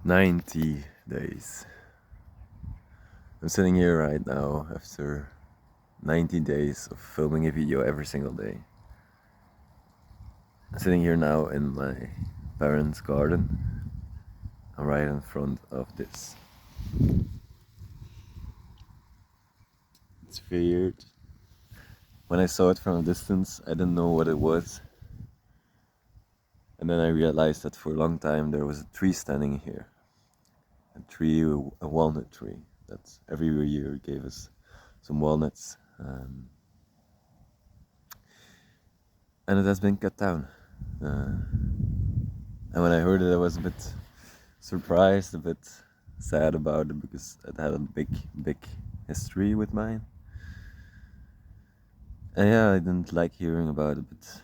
90 days. I'm sitting here right now after 90 days of filming a video every single day. I'm sitting here now in my parents' garden. I'm right in front of this. It's weird. When I saw it from a distance, I didn't know what it was. And then I realized that for a long time there was a tree standing here. A walnut tree that every year gave us some walnuts. And it has been cut down. And when I heard it, I was a bit surprised, a bit sad about it because it had a big history with mine. And yeah, I didn't like hearing about it, but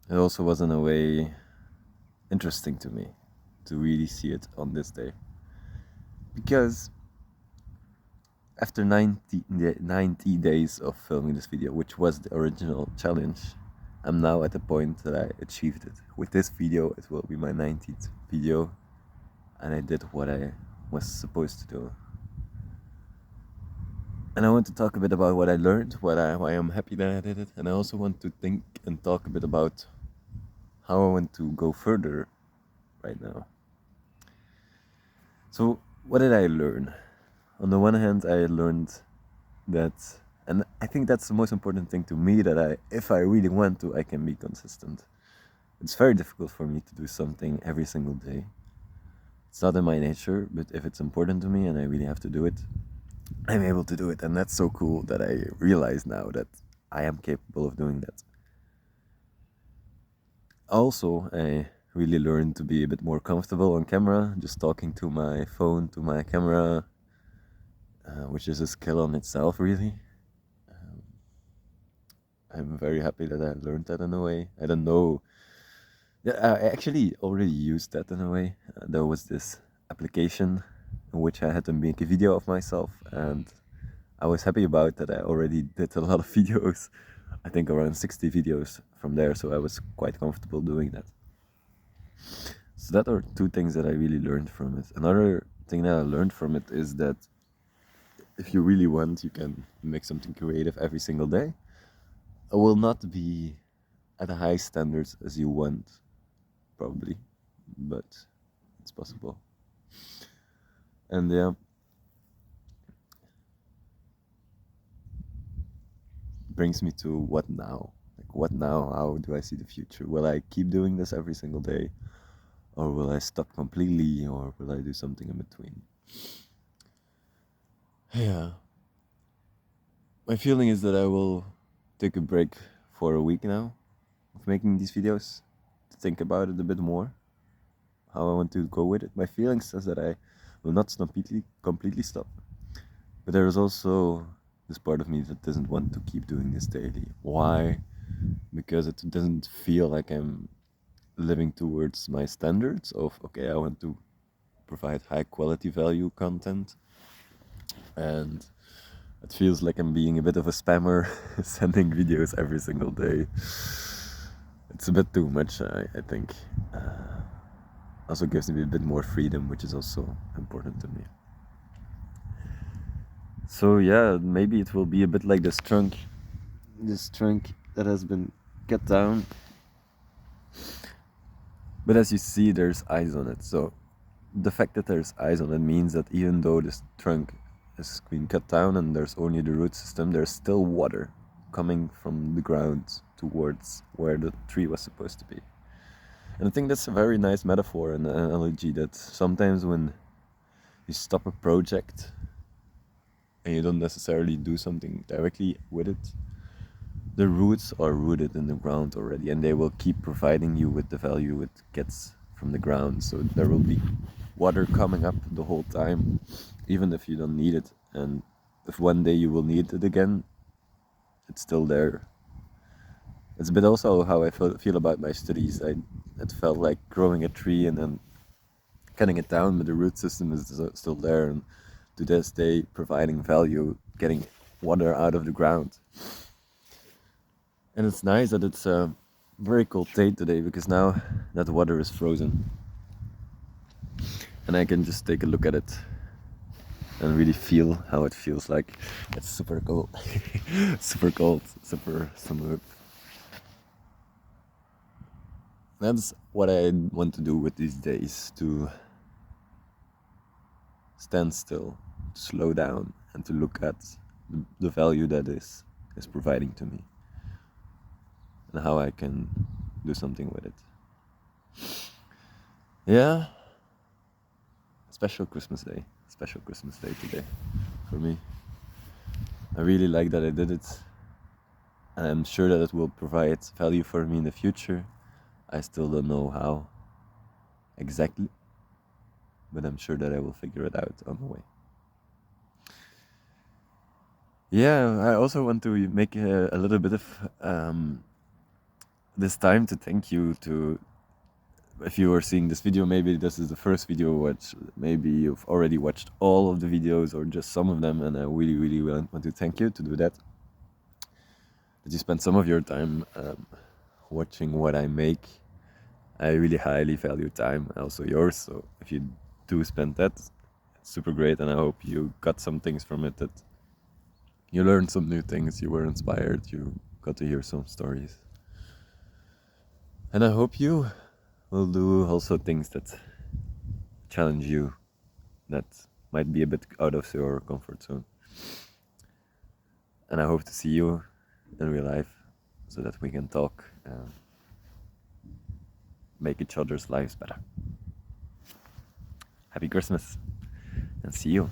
it also was in a way interesting to me to really see it on this day. Because after 90 days of filming this video, which was the original challenge, I'm now at the point that I achieved it. With this video, it will be my 90th video, and I did what I was supposed to do. And I want to talk a bit about what I learned, why I'm happy that I did it, and I also want to think and talk a bit about how I want to go further right now. So, what did I learn? On the one hand, I learned that, and I think that's the most important thing to me, that if I really want to, I can be consistent. It's very difficult for me to do something every single day. It's not in my nature, but if it's important to me and I really have to do it, I'm able to do it. And that's so cool that I realize now that I am capable of doing that. Also, I really learned to be a bit more comfortable on camera, just talking to my phone, to my camera, which is a skill on itself, really. I'm very happy that I learned that in a way. I don't know. Yeah, I actually already used that in a way. There was this application in which I had to make a video of myself, and I was happy about that. I already did a lot of videos, I think around 60 videos from there, so I was quite comfortable doing that. So that are two things that I really learned from it. Another thing that I learned from it is that if you really want, you can make something creative every single day. It will not be at the high standards as you want, probably, but it's possible. And yeah, brings me to what now? Like, what now? How do I see the future? Will I keep doing this every single day? Or will I stop completely? Or will I do something in between? Yeah. My feeling is that I will take a break for a week now of making these videos to think about it a bit more, how I want to go with it. My feeling says that I will not completely stop. But there is also this part of me that doesn't want to keep doing this daily. Why? Because it doesn't feel like I'm living towards my standards of, okay, I want to provide high quality value content, and it feels like I'm being a bit of a spammer sending videos every single day. It's a bit too much, I think. Also gives me a bit more freedom, which is also important to me. So yeah, maybe it will be a bit like this trunk that has been cut down. But as you see, there's eyes on it. So the fact that there's eyes on it means that even though this trunk has been cut down and there's only the root system, there's still water coming from the ground towards where the tree was supposed to be. And I think that's a very nice metaphor and analogy, that sometimes when you stop a project and you don't necessarily do something directly with it, the roots are rooted in the ground already, and they will keep providing you with the value it gets from the ground. So there will be water coming up the whole time, even if you don't need it. And if one day you will need it again, it's still there. It's a bit also how I feel about my studies. It felt like growing a tree and then cutting it down, but the root system is still there, and to this day providing value, getting water out of the ground. And it's nice that it's a very cold day today, because now that water is frozen. and I can just take a look at it and really feel how it feels like. It's super cold, super cold, super summer. That's what I want to do with these days, to stand still, to slow down, and to look at the value that is providing to me, and how I can do something with it. Yeah, special Christmas day today for me. I really like that I did it, and I'm sure that it will provide value for me in the future. I still don't know how exactly, but I'm sure that I will figure it out on the way. Yeah, I also want to make a little bit of this time to thank you to, if you are seeing this video, maybe this is the first video which maybe you've already watched all of the videos or just some of them, and I really want to thank you to do that. That you spend some of your time watching what I make. I really highly value time, also yours, so if you do spend that, it's super great, and I hope you got some things from it, that you learned some new things, you were inspired, you got to hear some stories. And I hope you will do also things that challenge you, that might be a bit out of your comfort zone. And I hope to see you in real life so that we can talk and make each other's lives better. Happy Christmas and see you.